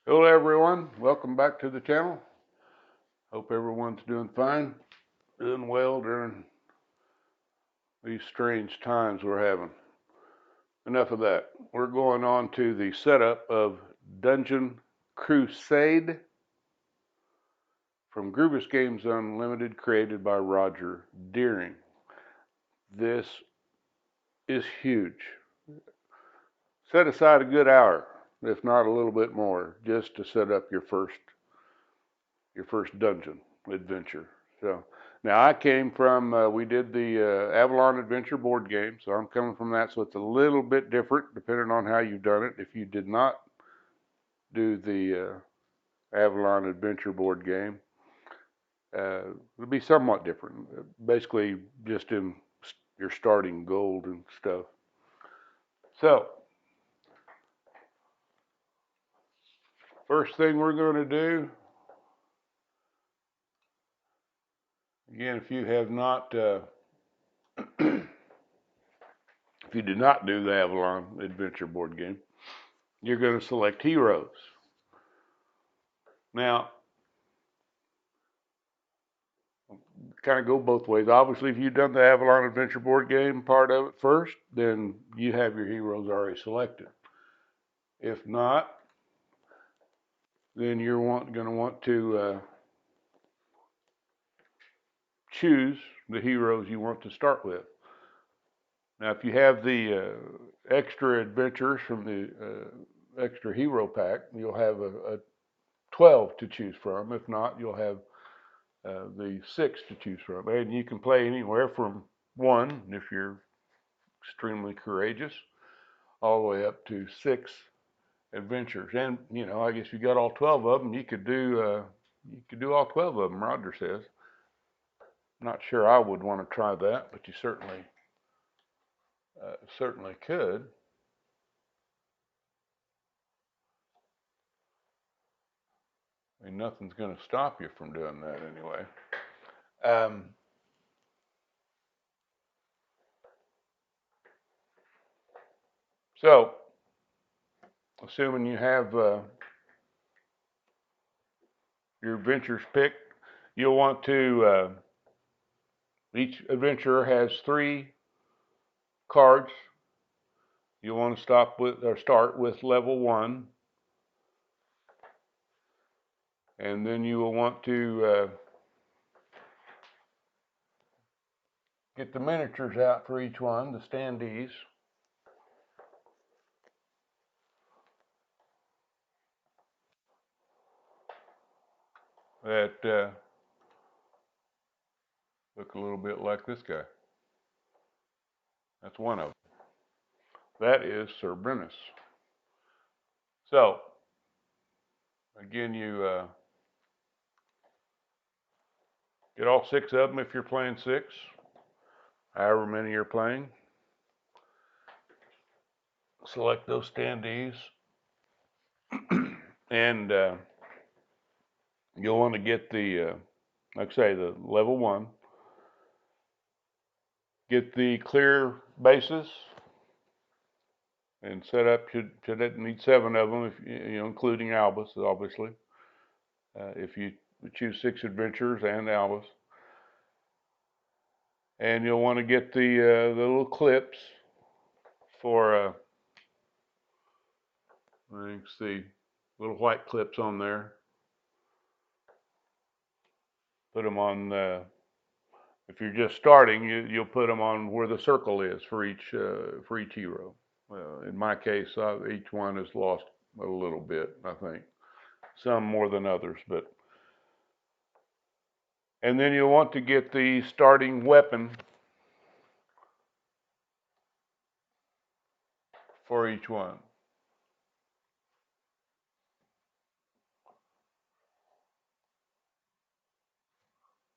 Hello everyone, welcome back to the channel. Hope everyone's doing fine, doing well during these strange times we're having. Enough of that. We're going on to the setup of Dungeon Crusade from Grubus Games Unlimited, created by Roger Deering. This is huge. Set aside a good hour, if not a little bit more, just to set up your first dungeon adventure. So now I came from we did the Avalon Adventure board game, so I'm coming from that. So it's a little bit different depending on how you've done it. If you did not do the Avalon Adventure board game, it'll be somewhat different. Basically, just in your starting gold and stuff. So first thing we're going to do, again, if you have not if you did not do the Avalon Adventure board game, you're going to select heroes. Now, kind of go both ways. Obviously, if you've done the Avalon Adventure board game part of it first, then you have your heroes already selected. If not, then you're going to want to choose the heroes you want to start with. Now, if you have the extra adventures from the extra hero pack, you'll have a 12 to choose from. If not, you'll have the 6 to choose from. And you can play anywhere from 1, if you're extremely courageous, all the way up to 6 adventures. And I guess you got all 12 of them, you could do all 12 of them. Roger says. Not sure I would want to try that, but you certainly could. I mean, nothing's going to stop you from doing that anyway. So, assuming you have your adventures picked, you'll want to. Each adventurer has 3 cards. You'll want to start with level 1, and then you will want to get the miniatures out for each one, the standees. That look a little bit like this guy. That's one of them. That is Sir Brennus. So, again, you get all 6 of them if you're playing 6, however many you're playing. Select those standees, and you'll want to get the, like I say, the level 1. Get the clear bases and set up. Should need 7 of them, if including Albus, obviously. If you choose 6 adventures and Albus, and you'll want to get the little clips for I think it's the little white clips on there. Put them on. If you're just starting, you'll put them on where the circle is for each hero. In my case, each one has lost a little bit. I think some more than others, but. And then you'll want to get the starting weapon for each one.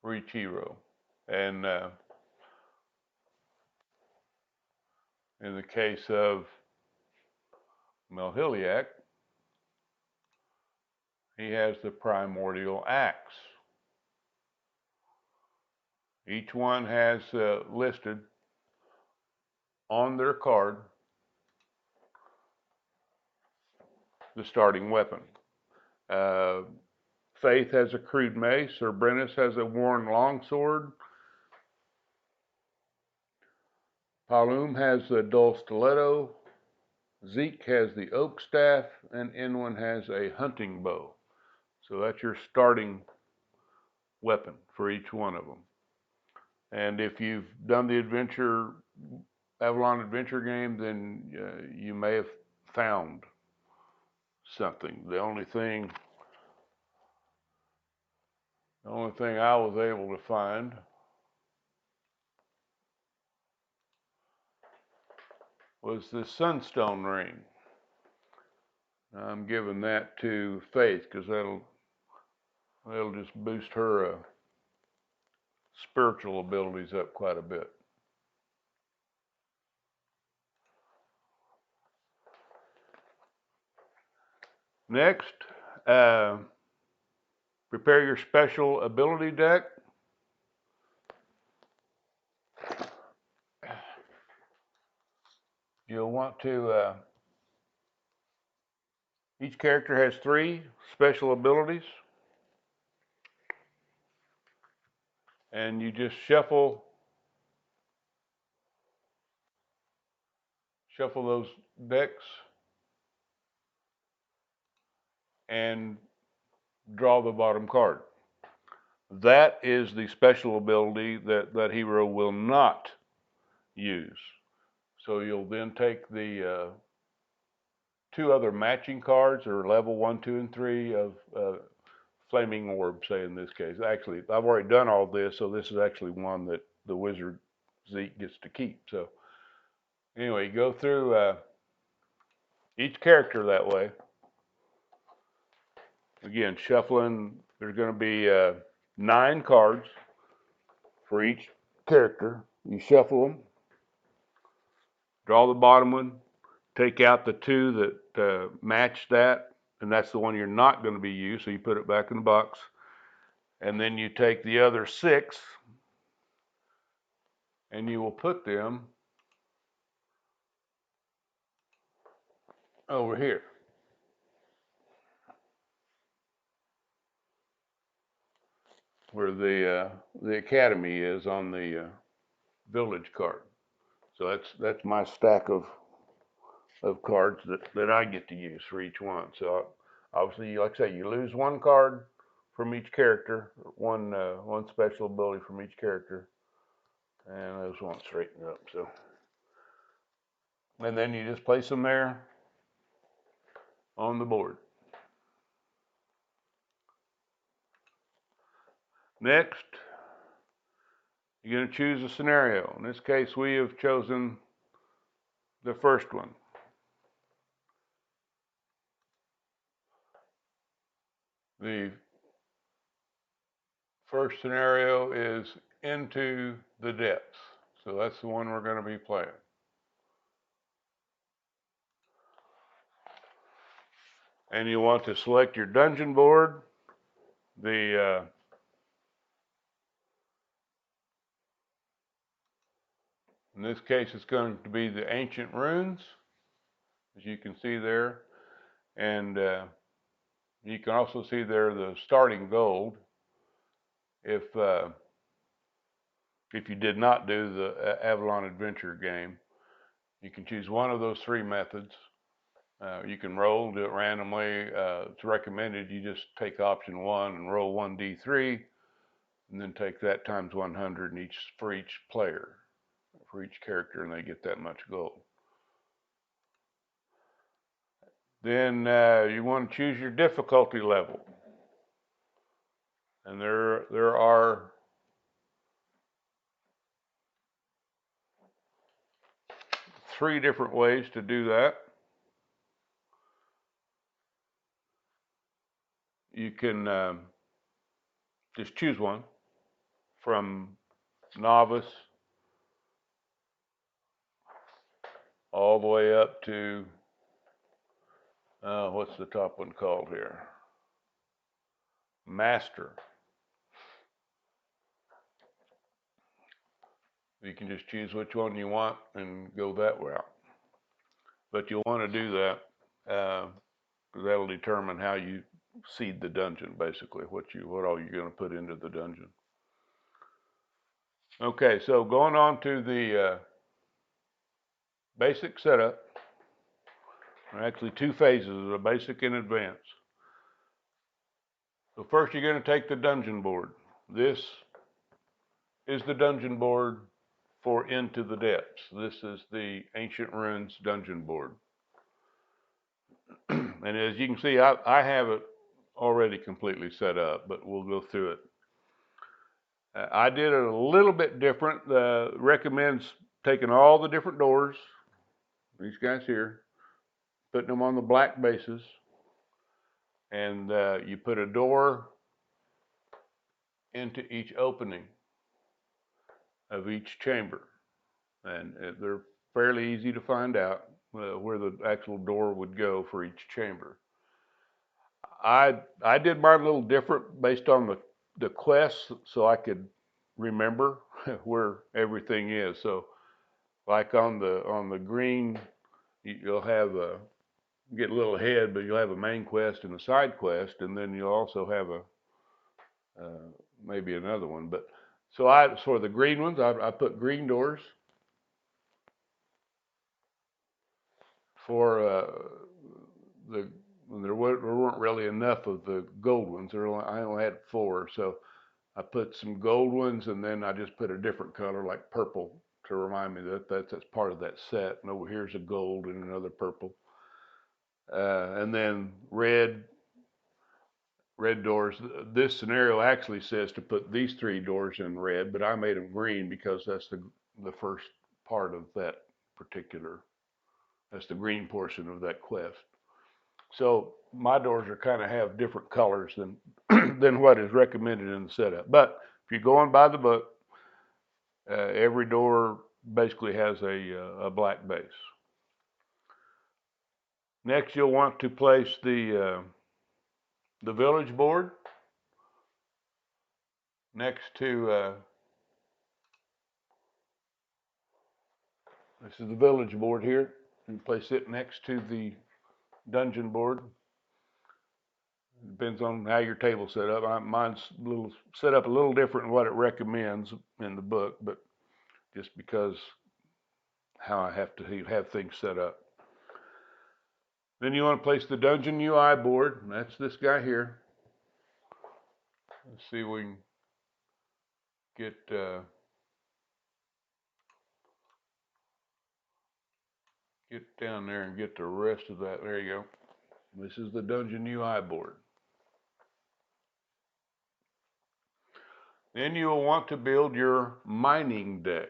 For each hero. And in the case of Melhiliac, he has the primordial axe. Each one has listed on their card the starting weapon. Uh, Faith has a crude mace. Sir Brennis has a worn longsword. Palum has the dull stiletto. Zeke has the oak staff, and Inwin has a hunting bow. So that's your starting weapon for each one of them. And if you've done the Avalon adventure game, then you may have found something. The only thing I was able to find was the Sunstone ring. I'm giving that to Faith because that'll just boost her spiritual abilities up quite a bit. Next, prepare your special ability deck. You'll want to, each character has 3 special abilities. And you just shuffle those decks and draw the bottom card. That is the special ability that hero will not use. So you'll then take the 2 other matching cards, or level 1, 2, and 3 of Flaming Orb, say in this case. Actually, I've already done all this, so this is actually one that the wizard Zeke gets to keep. So anyway, you go through each character that way. Again, shuffling, there's going to be 9 cards for each character. You shuffle them, draw the bottom one, take out the 2 that match that, and that's the one you're not going to be used, so you put it back in the box. And then you take the other 6 and you will put them over here. Where the academy is on the village card. So that's my stack of cards that I get to use for each one. So obviously, like I say, you lose 1 card from each character, one special ability from each character, and those won't straighten up. So, and then you just place them there on the board. Next, you're going to choose a scenario. In this case, we have chosen the first one. The first scenario is Into the Depths. So that's the one we're going to be playing. And you want to select your dungeon board. In this case, it's going to be the Ancient Runes, as you can see there. And you can also see there the starting gold. If you did not do the Avalon Adventure game, you can choose one of those 3 methods. You can roll, do it randomly. It's recommended you just take option 1 and roll 1d3, and then take that times 100 for each player, for each character, and they get that much gold. Then you want to choose your difficulty level, and there are 3 different ways to do that. You can just choose one from novice all the way up to what's the top one called here? Master. You can just choose which one you want and go that route. But you'll want to do that because that'll determine how you seed the dungeon, basically, what all you're going to put into the dungeon. Okay, so going on to the basic setup. There are actually two phases, a basic and advanced. So first you're going to take the dungeon board. This is the dungeon board for Into the Depths. This is the Ancient Runes dungeon board. And as you can see, I have it already completely set up, but we'll go through it. I did it a little bit different. Recommends taking all the different doors, these guys here, putting them on the black bases, and you put a door into each opening of each chamber, and they're fairly easy to find out where the actual door would go for each chamber. I did mine a little different based on the quests, so I could remember where everything is. So like on the green, you'll have get a little ahead, but you'll have a main quest and a side quest, and then you'll also have a maybe another one. But so for the green ones, I put green doors. For there weren't really enough of the gold ones. I only had 4, so I put some gold ones, and then I just put a different color like purple to remind me that that's part of that set. And over here's a gold and another purple, and then red doors. This scenario actually says to put these 3 doors in red, but I made them green because that's the first part of that particular. That's the green portion of that quest. So my doors are kind of have different colors than than what is recommended in the setup. But if you're going by the book, every door basically has a black base. Next, you'll want to place the village board next to this is the village board here. You place it next to the dungeon board. Depends on how your table's set up. Mine's set up a little different than what it recommends in the book, but just because how I have to have things set up. Then you want to place the dungeon UI board. That's this guy here. Let's see if we can get down there and get the rest of that. There you go. This is the dungeon UI board. Then you will want to build your mining deck.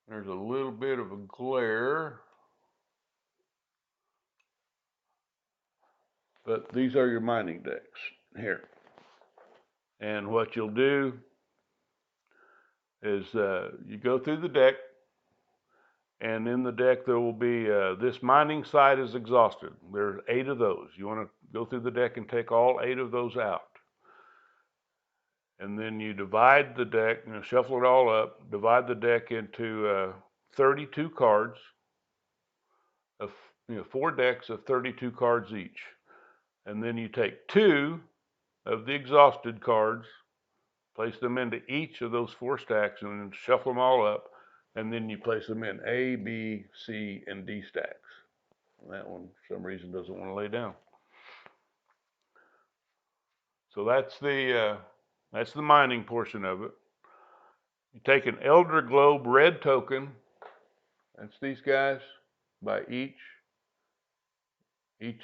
There's a little bit of a glare, but these are your mining decks here. And what you'll do is you go through the deck, and in the deck there will be this mining site is exhausted. There's 8 of those. You want to go through the deck and take all 8 of those out. And then you divide the deck, shuffle it all up, divide the deck into 32 cards, of 4 decks of 32 cards each. And then you take 2 of the exhausted cards, place them into each of those 4 stacks, and then shuffle them all up, and then you place them in A, B, C, and D stacks. And that one, for some reason, doesn't want to lay down. So that's the mining portion of it. You take an Elder Globe red token. That's these guys by each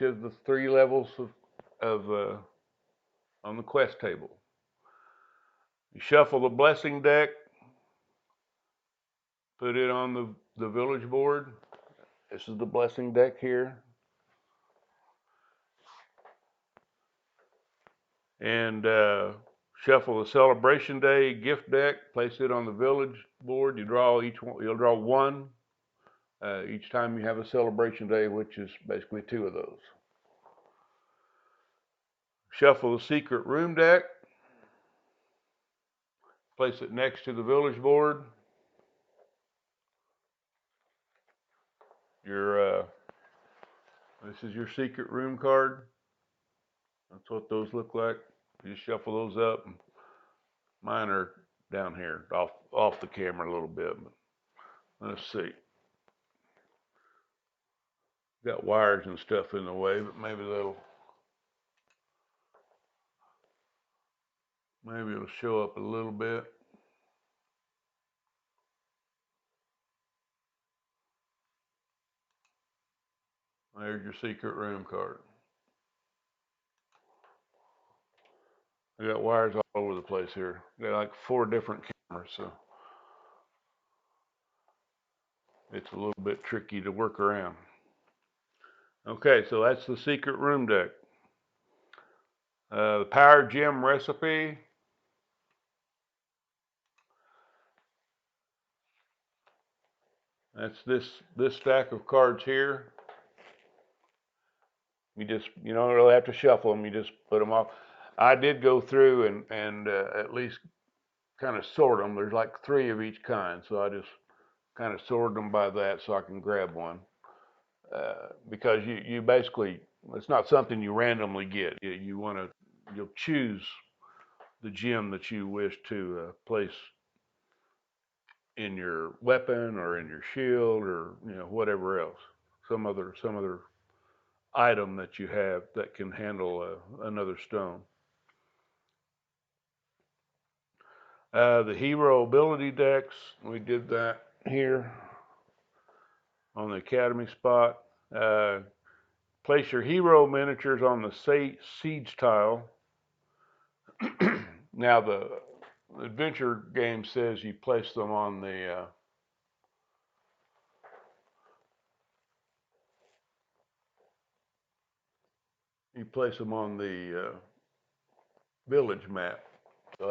of the 3 levels of on the quest table. You shuffle the blessing deck, put it on the village board. This is the blessing deck here. And shuffle the celebration day gift deck, place it on the village board. You draw each one. You'll draw 1 each time you have a celebration day, which is basically 2 of those. Shuffle the secret room deck, place it next to the village board. Your This is your secret room card. That's what those look like. You just shuffle those up. Mine are down here, off the camera a little bit. But let's see. Got wires and stuff in the way, but maybe it'll show up a little bit. There's your secret room card. I got wires all over the place here. Got like 4 different cameras, so it's a little bit tricky to work around. Okay, so that's the secret room deck. The Power Gem recipe. That's this stack of cards here. You don't really have to shuffle them. You just put them off. I did go through and at least kind of sort them. There's like 3 of each kind, so I just kind of sorted them by that so I can grab one. Because you basically, it's not something you randomly get. You'll choose the gem that you wish to place in your weapon or in your shield or whatever else, some other item that you have that can handle another stone. The hero ability decks, we did that here on the academy spot. Place your hero miniatures on the siege tile. Now the adventure game says you place them on the village map. So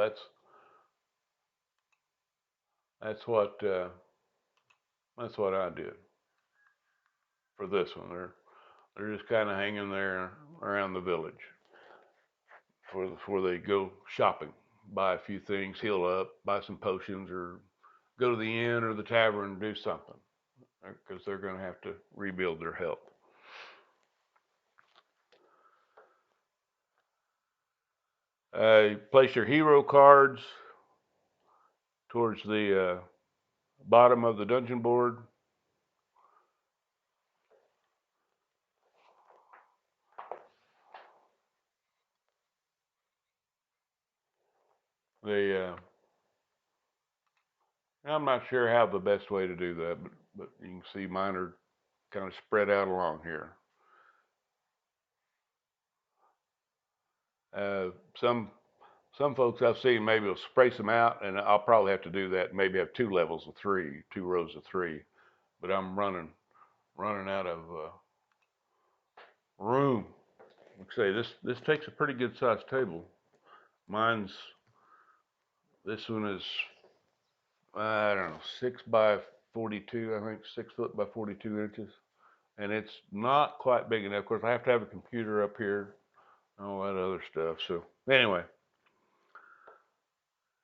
that's what I did for this one. They're just kind of hanging there around the village before they go shopping, buy a few things, heal up, buy some potions, or go to the inn or the tavern and do something because they're going to have to rebuild their health. Place your hero cards towards the bottom of the dungeon board. I'm not sure how the best way to do that, but you can see mine are kind of spread out along here. Some folks I've seen maybe will spray some out, and I'll probably have to do that. Maybe have 2 rows of 3, but I'm running out of room. Like I say, this takes a pretty good sized table. This one is, I don't know, 6 by 42. I think 6 foot by 42 inches, and it's not quite big enough. Of course, I have to have a computer up here, all that other stuff. So anyway,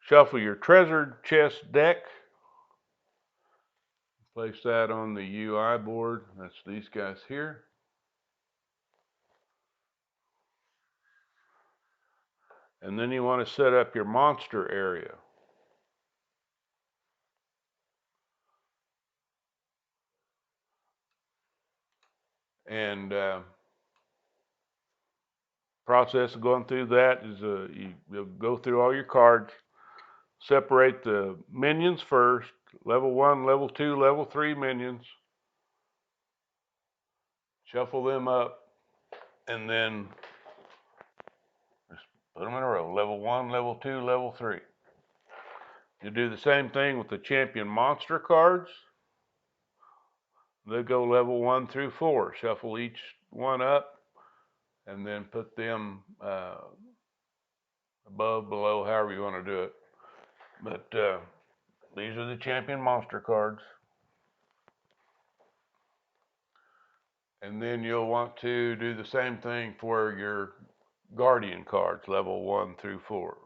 shuffle your treasure chest deck. Place that on the UI board. That's these guys here. And then you want to set up your monster area. And process of going through that is you'll go through all your cards, separate the minions first, level 1, level 2, level 3 minions, shuffle them up, and then just put them in a row, level 1, level 2, level 3. You do the same thing with the champion monster cards. They go level 1 through 4, shuffle each one up, and then put them above, below, however you want to do it. But these are the champion monster cards. And then you'll want to do the same thing for your guardian cards, level 1 through 4.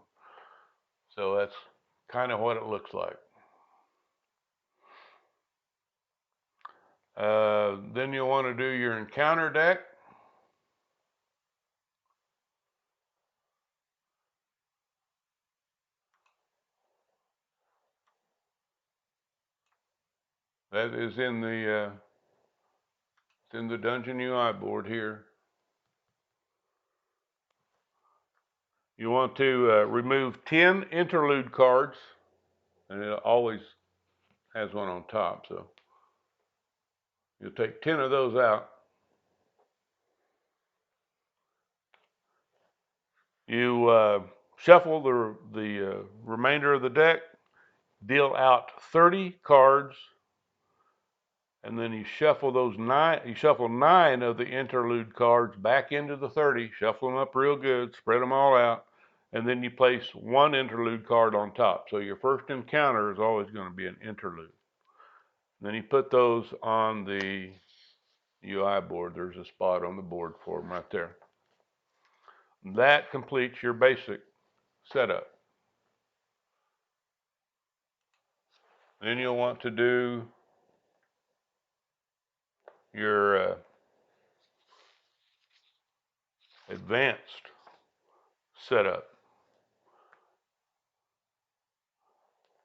So that's kind of what it looks like. Then you'll want to do your encounter deck. That is in the Dungeon UI board here. You want to remove 10 interlude cards, and it always has one on top, so you'll take 10 of those out. You shuffle the remainder of the deck, deal out 30 cards, and then you shuffle those 9. You shuffle 9 of the interlude cards back into the 30. Shuffle them up real good, spread them all out, and then you place 1 interlude card on top. So your first encounter is always going to be an interlude. Then you put those on the UI board. There's a spot on the board for them right there. That completes your basic setup. Then you'll want to do your advanced setup.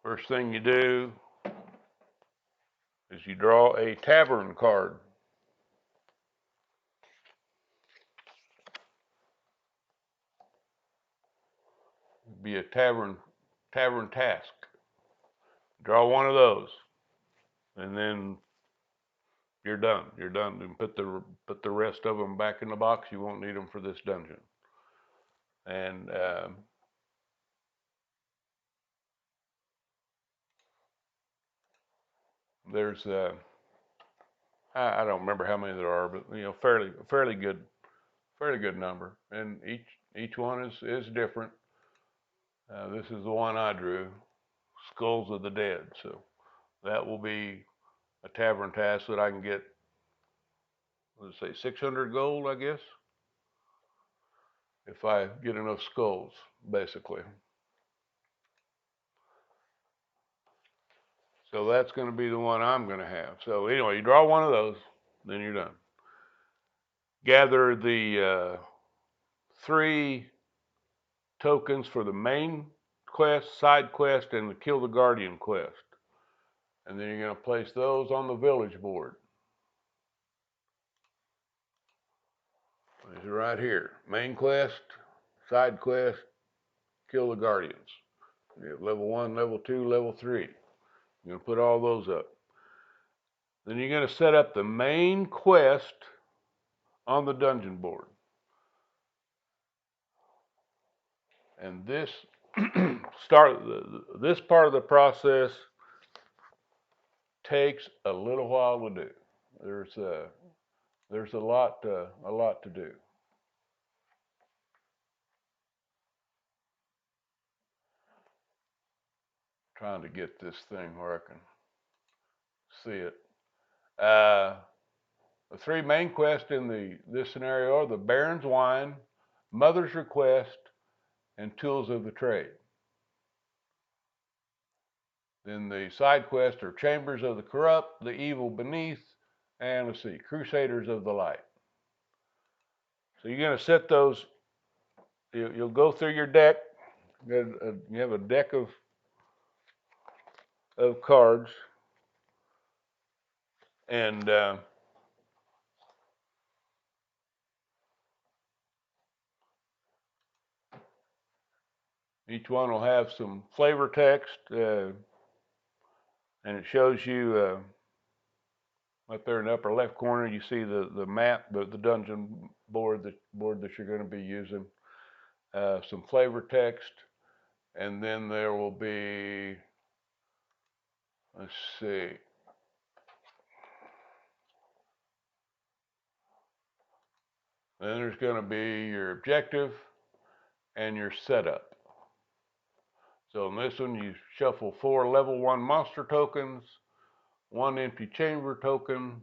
First thing you do is you draw a tavern card. Be a tavern task. Draw one of those, and then you're done. You're done. And put the rest of them back in the box. You won't need them for this dungeon. And there's I don't remember how many there are, but fairly good number. And each one is different. This is the one I drew, Skulls of the Dead. So that will be a tavern task that I can get, let's say 600 gold, I guess, if I get enough skulls, basically. So that's going to be the one I'm going to have. So anyway, you draw one of those, then you're done. Gather the 3 tokens for the main quest, side quest, and the Kill the Guardian quest. And then you're going to place those on the village board. These are right here. Main quest, side quest, Kill the Guardians. You have level 1, level 2, level 3. You're going to put all those up. Then you're going to set up the main quest on the dungeon board. And this this part of the process takes a little while to do. There's a lot to do. Trying to get this thing where I can see it. The 3 main quests in this scenario are the Baron's Wine, Mother's Request, and Tools of the Trade. Then the side quests are Chambers of the Corrupt, The Evil Beneath, and let's see, Crusaders of the Light. So you're going to set those. You'll go through your deck. You have a deck of cards, and each one will have some flavor text, and it shows you up there in the upper left corner. You see the map, the dungeon board that you're going to be using. Some flavor text, and then there will be, let's see, then there's going to be your objective and your setup. So in this one, you shuffle 4 level 1 monster tokens, 1 empty chamber token,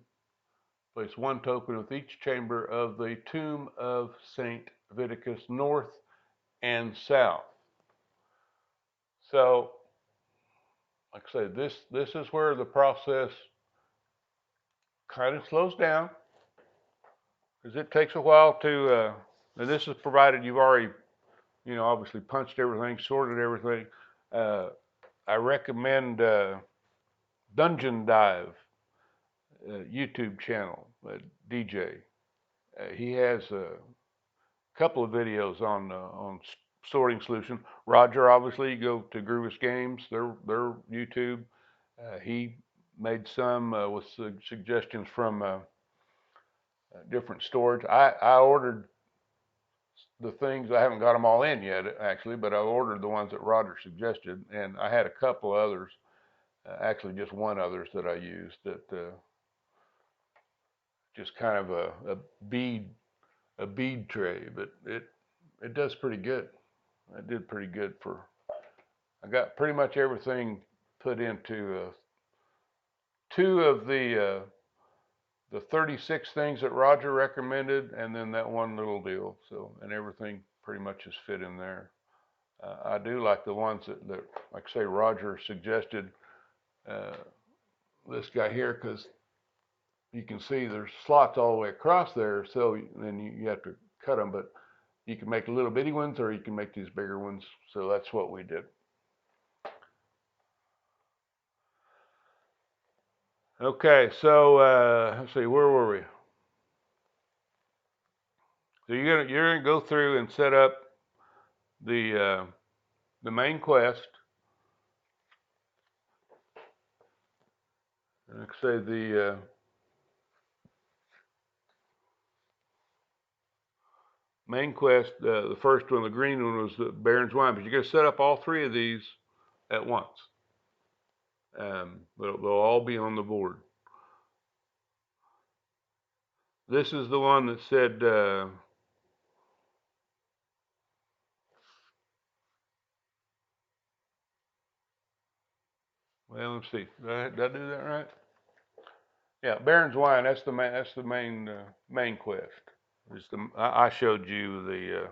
place 1 token with each chamber of the Tomb of St. Viticus North and South. So, like I said, this is where the process kind of slows down, because it takes a while to, and this is provided you've already, obviously punched everything, sorted everything. I recommend Dungeon Dive YouTube channel, DJ. He has a couple of videos on sorting solution. Roger, obviously, you go to Groovis Games, their YouTube. He made some with suggestions from different storage. I ordered the things. I haven't got them all in yet, actually, but I ordered the ones that Roger suggested, and I had a couple others, actually just one others that I used that just kind of a bead tray, but it does pretty good. I did pretty good for. I got pretty much everything put into two of the 36 things that Roger recommended, and then that one little deal. So, and everything pretty much is fit in there. I do like the ones that like say Roger suggested. Uh, this guy here, because you can see there's slots all the way across there, so then you have to cut them, but you can make little bitty ones or you can make these bigger ones. So that's what we did. Okay, so let's see, where were we? So you're gonna go through and set up the main quest. Like I say, the main quest, the first one, the green one, was the Baron's Wine, but you're gonna set up all three of these at once. They'll all be on the board. This is the one that said, well, let's see, did I do that right? Yeah, Baron's Wine. That's the main. That's the main quest. I showed you the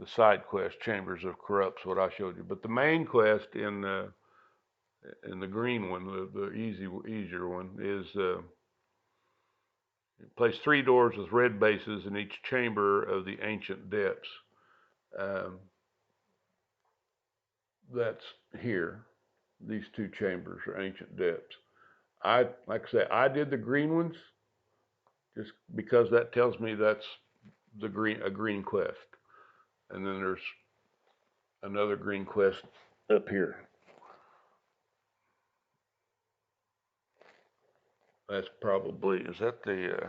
side quest, Chambers of Corrupts, what I showed you. But the main quest in the green one, the easier one, is place 3 doors with red bases in each chamber of the ancient depths. Um, that's here. These 2 chambers are ancient depths. Like I say, I did the green ones just because that tells me that's a green quest. And then there's another green quest up here. That's probably, is that the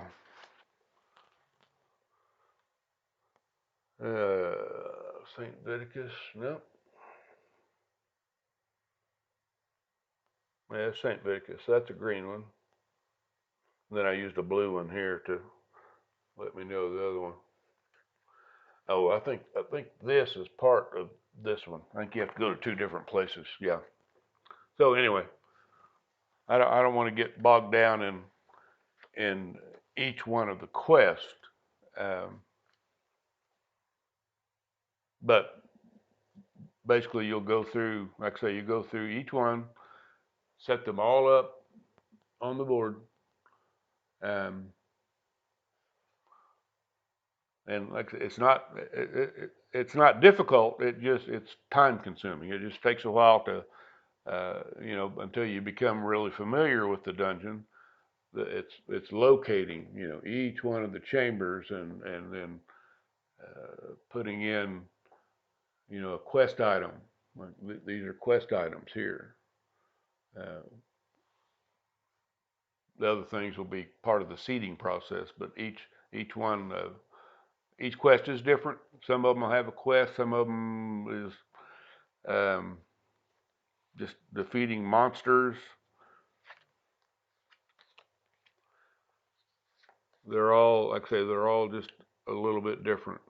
St. Vitus? No. Yeah, St. Vitus. That's a green one. And then I used a blue one here to let me know the other one. Oh, I think this is part of this one. I think you have to go to 2 different places. Yeah. So anyway, I don't want to get bogged down in each one of the quests, but basically you'll go through, like I say, you go through each one, set them all up on the board, and like it's not difficult. It's time consuming. It just takes a while to until you become really familiar with the dungeon. It's locating each one of the chambers and then putting in a quest item. Like these are quest items here. Uh, the other things will be part of the seeding process, but each one each quest is different. Some of them will have a quest. Some of them is just defeating monsters. They're all, like I say, they're all just a little bit different.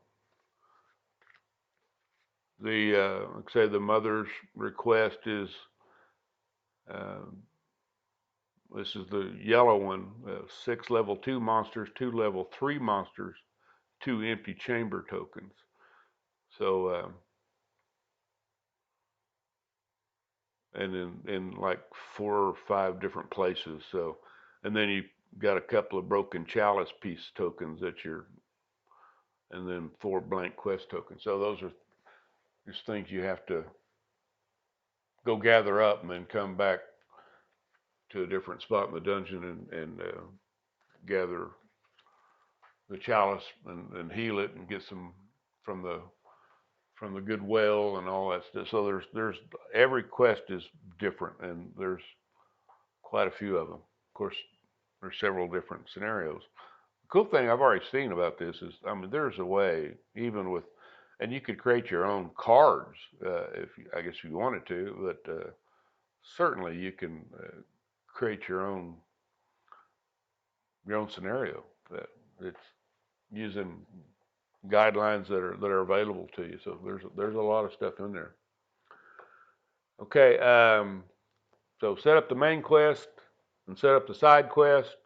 Like I say, the mother's request is this is the yellow one: 6 level 2 monsters, 2 level 3 monsters, 2 empty chamber tokens. So, and in like 4 or 5 different places. So, and then you got a couple of broken chalice piece tokens and then 4 blank quest tokens. So those are just things you have to go gather up and then come back to a different spot in the dungeon and gather the chalice and heal it and get some from the good well and all that stuff. So there's every quest is different, and there's quite a few of them. Of course, there's several different scenarios. The cool thing I've already seen about this is, I mean, there's a way even with, and you could create your own cards if you, I guess you wanted to, but certainly you can create your own scenario. That it's using guidelines that are available to you. So there's a lot of stuff in there. Okay, so set up the main quest and set up the side quest.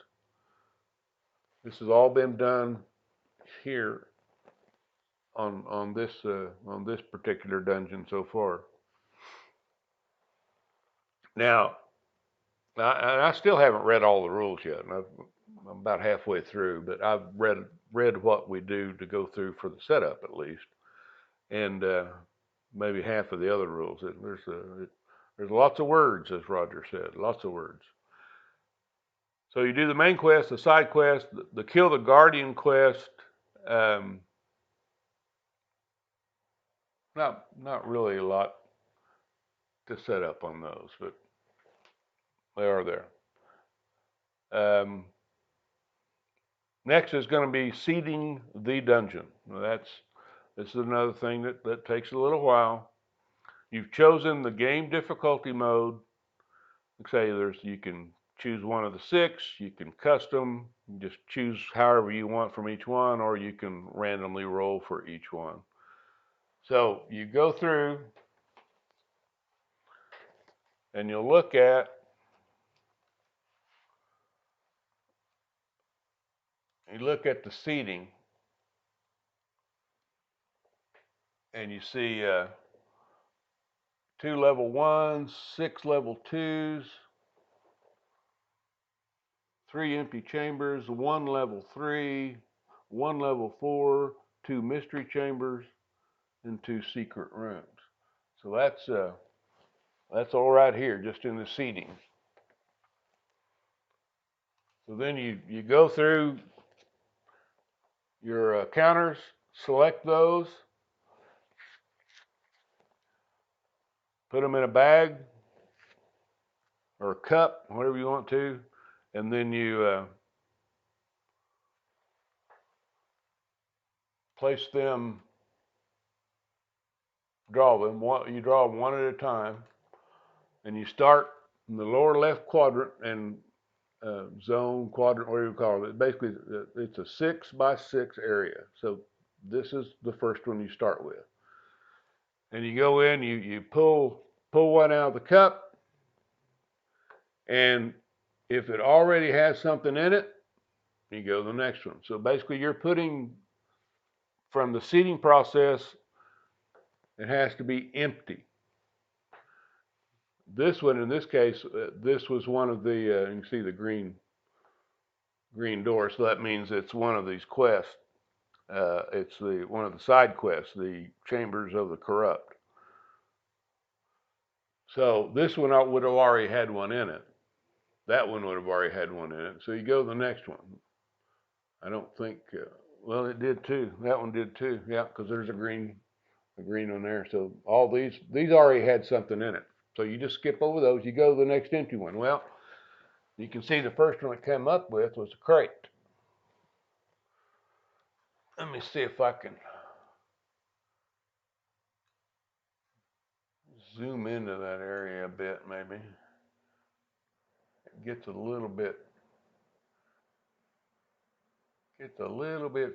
This has all been done here on this particular dungeon so far. Now, I still haven't read all the rules yet, and I'm about halfway through, but I've read what we do to go through for the setup at least, and maybe half of the other rules. There's lots of words, as Roger said, lots of words. So you do the main quest, the side quest, the kill the guardian quest. Not really a lot to set up on those, but they are there. Next is going to be seeding the dungeon. Now this is another thing that takes a little while. You've chosen the game difficulty mode. Like say you can choose one of the 6. You can custom, just choose however you want from each one, or you can randomly roll for each one. So you go through and you'll look at the seating, and you see 2 level 1s, 6 level 2s, 3 empty chambers, 1 level 3, 1 level 4, 2 mystery chambers, and 2 secret rooms. So that's all right here, just in the seating. So then you go through your counters, select those, put them in a bag or a cup, whatever you want to, and then you place them, draw them. You draw them one at a time, and you start in the lower left quadrant and zone, quadrant, whatever you call it. Basically, it's a 6 by 6 area. So this is the first one you start with. And you go in, you pull one out of the cup, and if it already has something in it, you go to the next one. So basically, you're putting from the seeding process, it has to be empty. This one, in this case, this was one of the, you can see the green door, so that means it's one of these quests. It's one of the side quests, the Chambers of the Corrupt. So this one would have already had one in it. That one would have already had one in it. So you go to the next one. I don't think, well, it did too. That one did too. Yeah, because there's a green one there. So all these already had something in it. So you just skip over those. You go to the next empty one. Well, you can see the first one it came up with was a crate. Let me see if I can zoom into that area a bit, maybe. It gets a little bit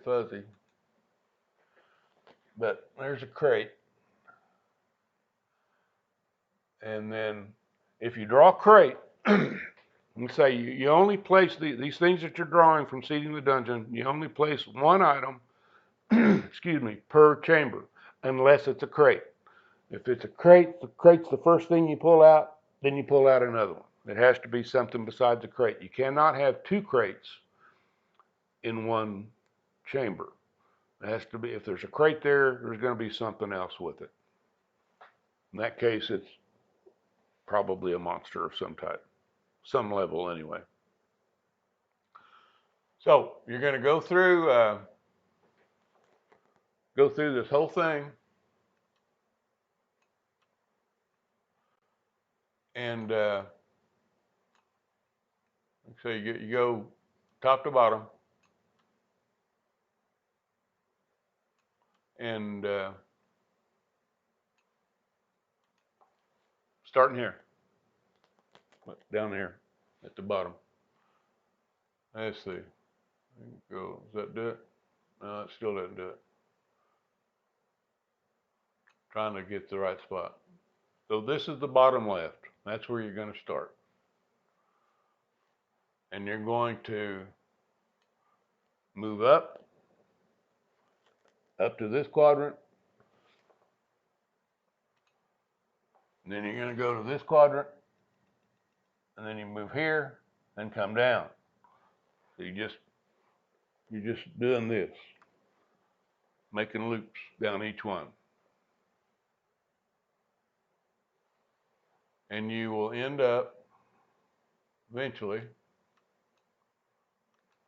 fuzzy. But there's a crate. And then if you draw a crate, and say you only place these things that you're drawing from seeding the dungeon, you only place one item, excuse me, per chamber, unless it's a crate. If it's a crate, the crate's the first thing you pull out, then you pull out another one. It has to be something besides a crate. You cannot have 2 crates in one chamber. It has to be, if there's a crate there, there's going to be something else with it. In that case, it's probably a monster of some type. some level anyway. So you're going to go through this whole thing, and so you go top to bottom, and starting here, down here at the bottom. Let's see. Go. Does that do it? No, it still doesn't do it. Trying to get the right spot. So this is the bottom left. That's where you're going to start. And you're going to move up to this quadrant. And then you're going to go to this quadrant. And then you move here and come down. So you're just doing this, making loops down each one. And you will end up eventually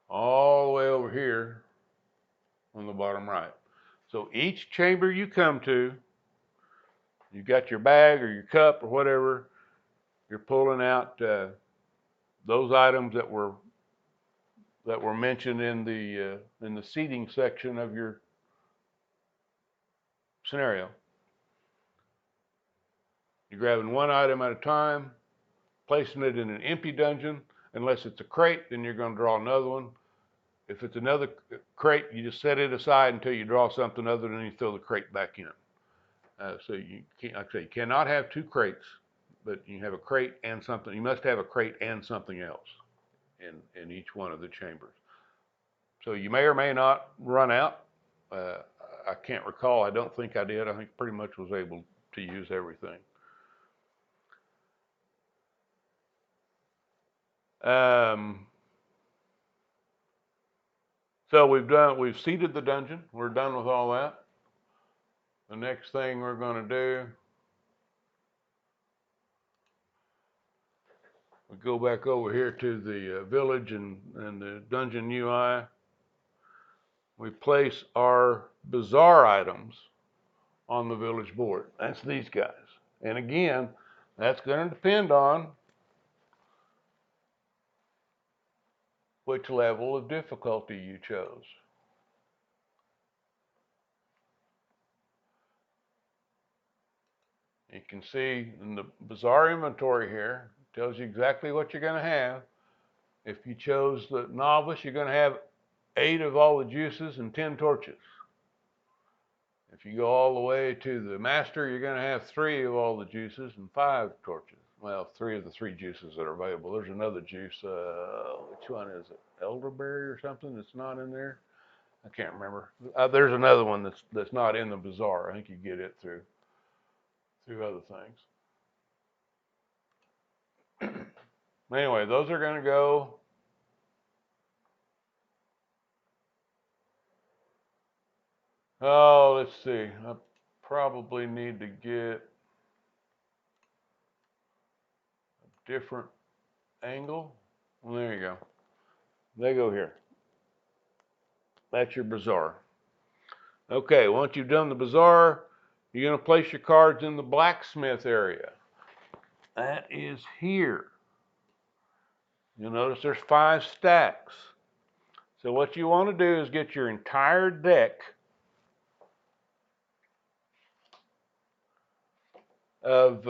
all the way over here on the bottom right. So each chamber you come to, you got your bag or your cup or whatever, you're pulling out those items that were mentioned in the seating section of your scenario. You're grabbing one item at a time, placing it in an empty dungeon. Unless it's a crate, then you're going to draw another one. If it's another crate, you just set it aside until you draw something other, than you throw the crate back in. So you can't, like I say, you cannot have two crates, but you have a crate and something. You must have a crate and something else in each one of the chambers. So you may or may not run out. I can't recall. I don't think I did. I think pretty much was able to use everything. So we've seeded the dungeon. We're done with all that. The next thing we're going to do, we go back over here to the village and the dungeon UI. We place our bazaar items on the village board. That's these guys. And again, that's going to depend on which level of difficulty you chose. You can see in the bazaar inventory here, it tells you exactly what you're going to have. If you chose the novice, you're going to have 8 of all the juices and 10 torches. If you go all the way to the master, you're going to have 3 of all the juices and 5 torches. Well, 3 of the 3 juices that are available. There's another juice. Which one is it? Elderberry or something that's not in there? I can't remember. There's another one that's not in the bazaar. I think you get it through other things. Anyway, those are going to go. Oh, let's see. I probably need to get a different angle. Well, there you go. They go here. That's your bazaar. Okay, once you've done the bazaar, you're going to place your cards in the blacksmith area. That is here. You'll notice there's 5 stacks. So what you want to do is get your entire deck of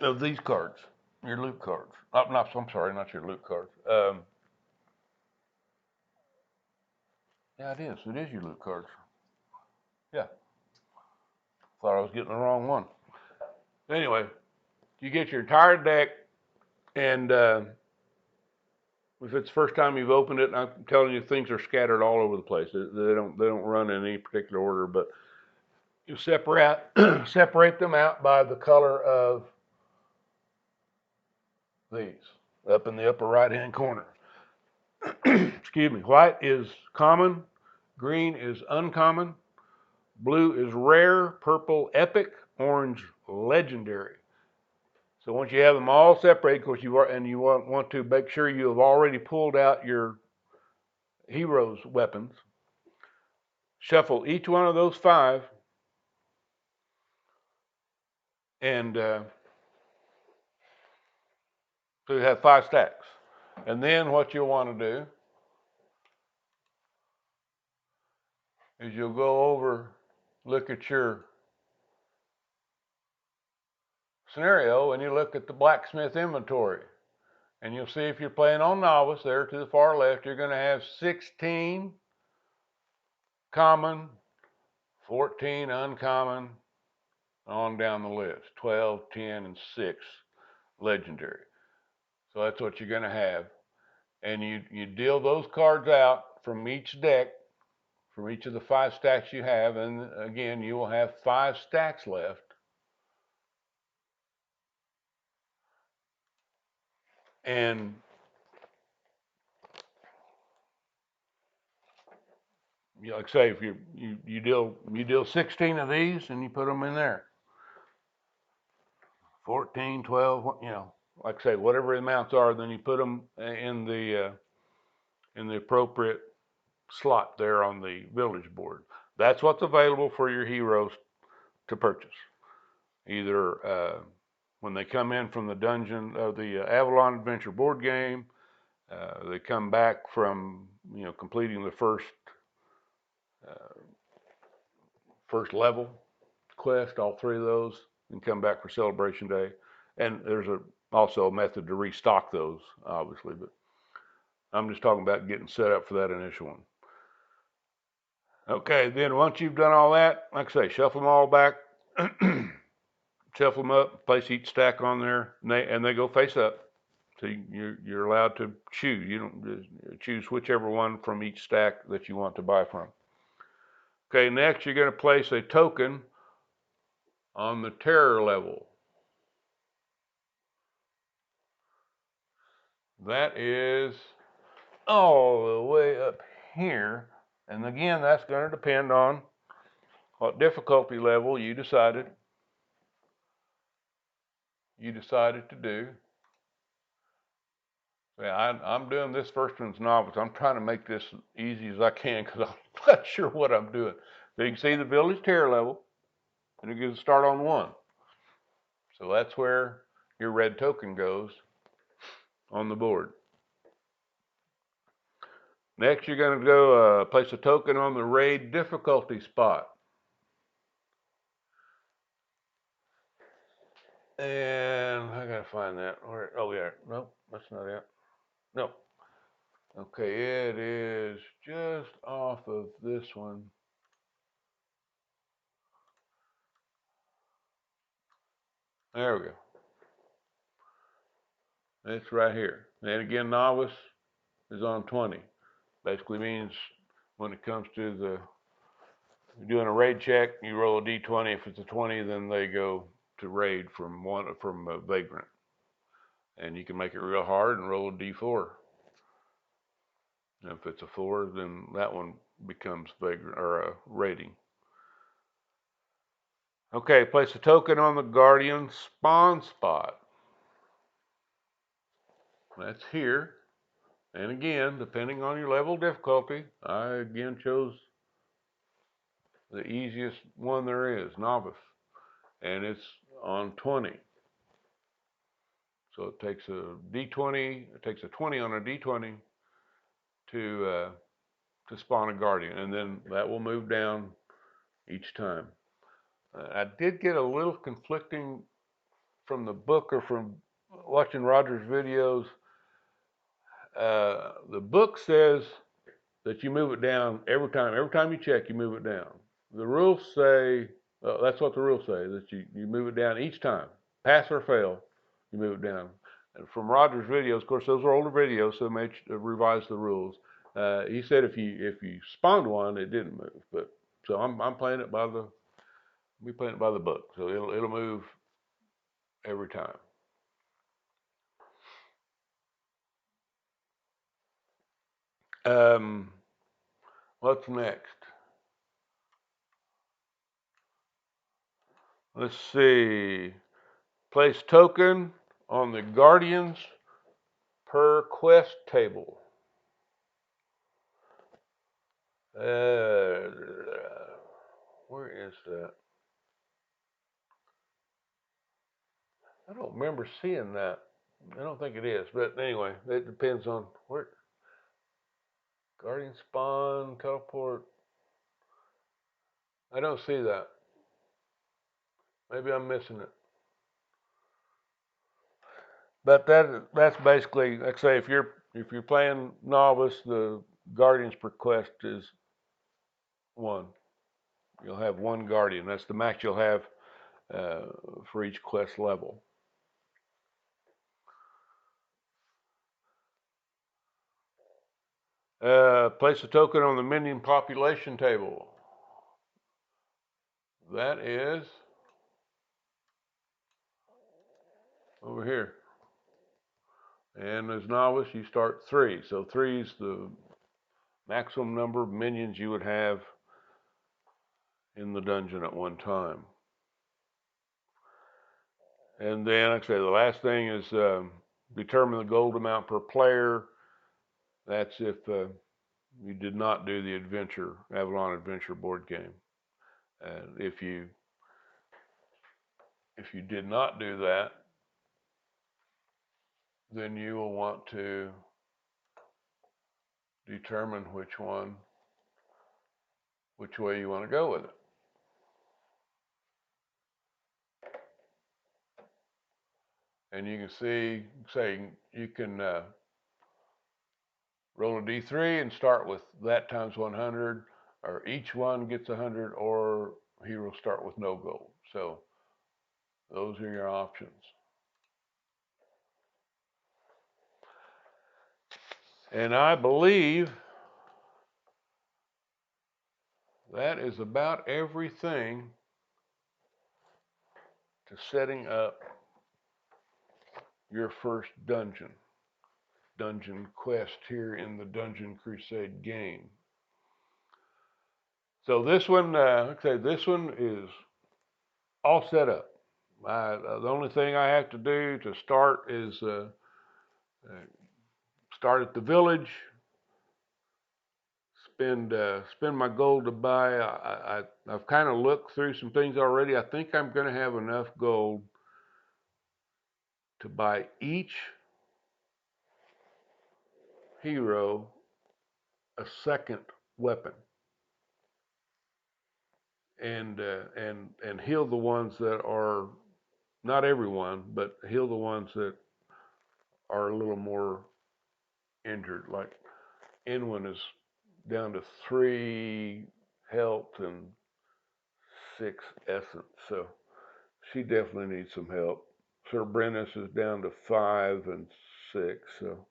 of these cards, your loot cards. I'm sorry, not your loot cards. Yeah, it is. It is your loot cards. Yeah. Thought I was getting the wrong one. Anyway, you get your entire deck, and if it's the first time you've opened it, I'm telling you, things are scattered all over the place. They don't run in any particular order, but you separate them out by the color of these up in the upper right-hand corner. Excuse me. White is common, green is uncommon, blue is rare, purple epic, orange legendary. So once you have them all separated, of course, you want to make sure you have already pulled out your hero's weapons. Shuffle each one of those 5, and so you have 5 stacks. And then what you'll want to do is you'll go over, look at your scenario, and you look at the blacksmith inventory. And you'll see if you're playing on novice, there to the far left, you're going to have 16 common, 14 uncommon, on down the list, 12, 10, and 6 legendary. So that's what you're going to have. And you deal those cards out from each deck, from each of the 5 stacks you have, and again, you will have 5 stacks left. And like I say, if you deal 16 of these and you put them in there, 14, 12, like I say, whatever the amounts are, then you put them in the appropriate slot there on the village board. That's what's available for your heroes to purchase. Either when they come in from the dungeon of the Avalon Adventure board game, they come back from completing the first level quest, all 3 of those, and come back for Celebration Day. And there's also a method to restock those, obviously, but I'm just talking about getting set up for that initial one. Okay, then once you've done all that, like I say, shuffle them all back, shuffle them up, place each stack on there, and they go face up. So you're allowed to choose. You don't just choose whichever one from each stack that you want to buy from. Okay, next you're going to place a token on the terror level. That is all the way up here. And again, that's going to depend on what difficulty level you decided to do. Yeah, I'm doing this first one's novice. I'm trying to make this easy as I can because I'm not sure what I'm doing. So you can see the village terror level, and you get to start on 1. So that's where your red token goes on the board. Next, you're going to go place a token on the raid difficulty spot. And I gotta find that. Oh yeah, no, that's not it. No. Okay, it is just off of this one. There we go. It's right here. And again, novice is on 20. Basically means when it comes to doing a raid check, you roll a d20. If it's a 20, then they go to raid from a vagrant. And you can make it real hard and roll a d4. And if it's a 4, then that one becomes vagrant or raiding. Okay, place a token on the guardian spawn spot. That's here. And again, depending on your level of difficulty, I again chose the easiest one there is, novice. And it's on 20. So it takes a d20, it takes a 20 on a d20 to spawn a guardian, and then that will move down each time. I did get a little conflicting from the book or from watching Roger's videos. The book says that you move it down every time. Every time you check, you move it down. The rules say, that's what the rules say, that you move it down each time. Pass or fail, you move it down. And from Roger's videos, of course, those are older videos, so they may revise the rules. He said if you spawned one, it didn't move. But so I'm playing it by the book. So it'll move every time. What's next? Let's see. Place token on the Guardians per quest table. Where is that? I don't remember seeing that. I don't think it is, but anyway, it depends on where. Guardian spawn, teleport. I don't see that. Maybe I'm missing it. But that's basically, like I say, if you're playing novice, the Guardians per quest is one. You'll have one Guardian. That's the max you'll have for each quest level. Place a token on the minion population table. That is over here. And as novice, you start 3. So 3 is the maximum number of minions you would have in the dungeon at one time. And then, like I say, the last thing is determine the gold amount per player. That's if you did not do the Avalon Adventure board game. And if you did not do that, then you will want to determine which way you want to go with it. And you can see, say, you can roll a d3 and start with that times 100, or each one gets 100, or heroes start with no gold. So those are your options. And I believe that is about everything to setting up your first dungeon quest here in the Dungeon Crusade game. So this one, this one is all set up. The only thing I have to do to start is start at the village, spend my gold to buy. I've kind of looked through some things already. I think I'm going to have enough gold to buy each hero a second weapon, and heal the ones that are, not everyone, but heal the ones that are a little more injured. Like Inwin is down to 3 health and 6 essence, so she definitely needs some help. Sir Brennus is down to 5 and 6, so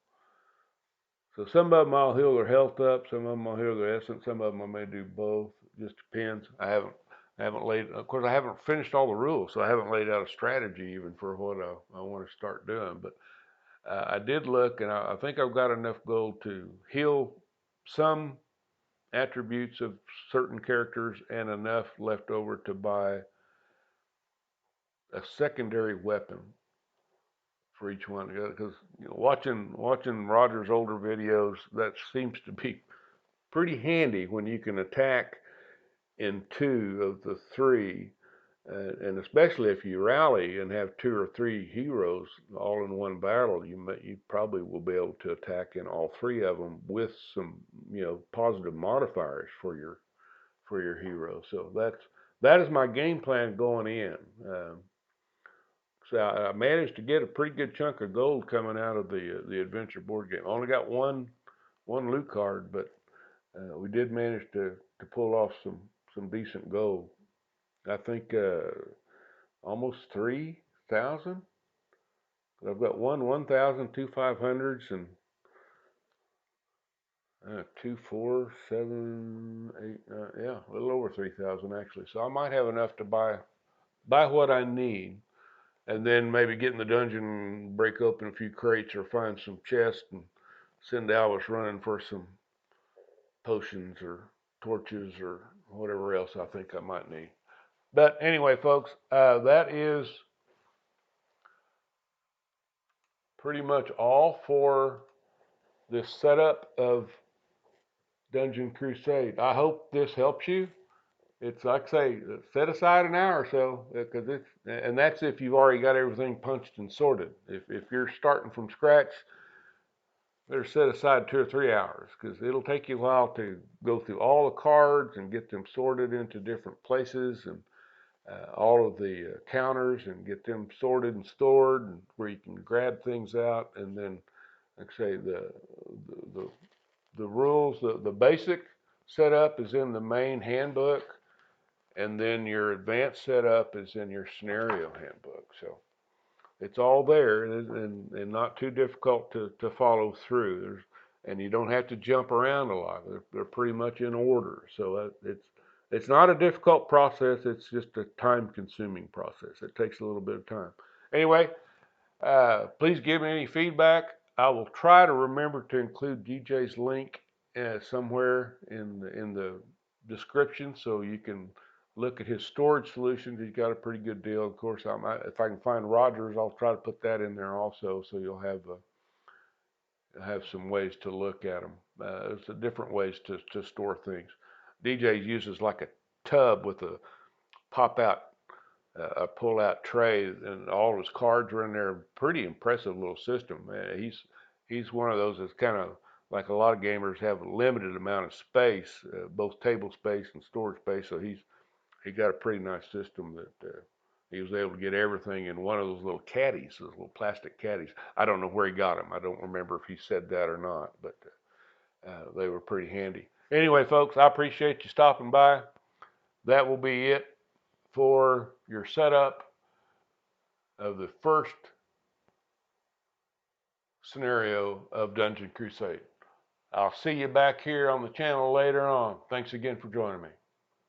some of them I'll heal their health up, some of them I'll heal their essence, some of them I may do both. It just depends. I haven't laid, of course I haven't finished all the rules, so I haven't laid out a strategy even for what I want to start doing. But I did look, and I think I've got enough gold to heal some attributes of certain characters and enough left over to buy a secondary weapon for each one. Because watching Roger's older videos, that seems to be pretty handy when you can attack in 2 of the 3, and especially if you rally and have 2 or 3 heroes all in one battle, you probably will be able to attack in all 3 of them with some positive modifiers for your hero. So that is my game plan going in. So I managed to get a pretty good chunk of gold coming out of the adventure board game. I only got one loot card, but we did manage to pull off some decent gold. I think almost 3,000. I've got 1,000, 2 500s, and 2, 4, 7, 8, yeah, a little over 3,000 actually. So I might have enough to buy what I need, and then maybe get in the dungeon, break open a few crates, or find some chests and send Alvis running for some potions or torches or whatever else I think I might need. But anyway, folks, that is pretty much all for this setup of Dungeon Crusade. I hope this helps you. It's like I say, set aside an hour or so because and that's if you've already got everything punched and sorted. If you're starting from scratch, better set aside 2 or 3 hours because it'll take you a while to go through all the cards and get them sorted into different places and all of the counters and get them sorted and stored and where you can grab things out. And then, like I say, the, the rules, the basic setup is in the main handbook, and then your advanced setup is in your scenario handbook. So it's all there and not too difficult to follow through. And you don't have to jump around a lot. They're pretty much in order. So it's not a difficult process. It's just a time-consuming process. It takes a little bit of time. Anyway, please give me any feedback. I will try to remember to include DJ's link somewhere in the description so you can look at his storage solutions. He's got a pretty good deal. Of course, if I can find Rogers, I'll try to put that in there also, so you'll have some ways to look at them. There's different ways to store things. DJ uses like a tub with a pull out tray, and all of his cards are in there. Pretty impressive little system. He's one of those that's kind of like a lot of gamers have a limited amount of space, both table space and storage space. So he got a pretty nice system that he was able to get everything in one of those little caddies, those little plastic caddies. I don't know where he got them. I don't remember if he said that or not, but they were pretty handy. Anyway, folks, I appreciate you stopping by. That will be it for your setup of the first scenario of Dungeon Crusade. I'll see you back here on the channel later on. Thanks again for joining me.